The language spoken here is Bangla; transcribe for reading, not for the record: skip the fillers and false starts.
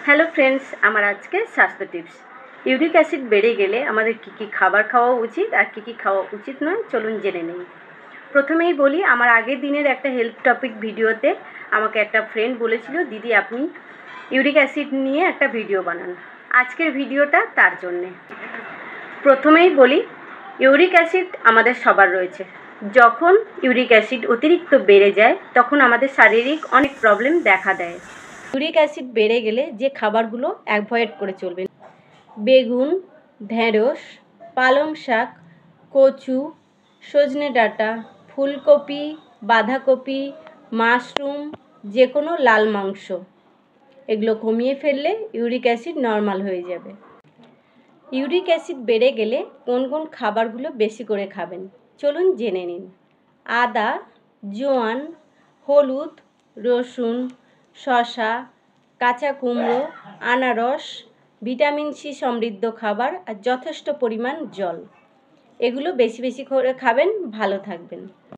হ্যালো ফ্রেন্ডস, আমার আজকে স্বাস্থ্য টিপস। ইউরিক অ্যাসিড বেড়ে গেলে আমাদের কী খাবার খাওয়া উচিত আর কী খাওয়া উচিত নয় চলুন জেনে নিই। প্রথমেই বলি, আমার আগের দিনের একটা হেলথ টপিক ভিডিওতে আমাকে একটা ফ্রেন্ড বলেছিল, দিদি আপনি ইউরিক অ্যাসিড নিয়ে একটা ভিডিও বানান। আজকের ভিডিওটা তার জন্যে। প্রথমেই বলি, ইউরিক অ্যাসিড আমাদের সবার রয়েছে। যখন ইউরিক অ্যাসিড অতিরিক্ত বেড়ে যায় তখন আমাদের শারীরিক অনেক প্রবলেম দেখা দেয়। ইউরিক অ্যাসিড বেড়ে গেলে যে খাবারগুলো অ্যাভয়েড করে চলবেন: বেগুন, ঢেঁড়স, পালং শাক, কচু, সজনে ডাঁটা, ফুলকপি, বাঁধাকপি, মাশরুম, যে কোনো লাল মাংস, এগুলো কমিয়ে ফেললে ইউরিক অ্যাসিড নর্মাল হয়ে যাবে। ইউরিক অ্যাসিড বেড়ে গেলে কোন কোন খাবারগুলো বেশি করে খাবেন চলুন জেনে নিন। আদা, জোয়ান, হলুদ, রসুন, শসা, কাঁচা কুমড়ো, আনারস, ভিটামিন সি সমৃদ্ধ খাবার আর যথেষ্ট পরিমাণ জল, এগুলো বেশি বেশি করে খাবেন, ভালো থাকবেন।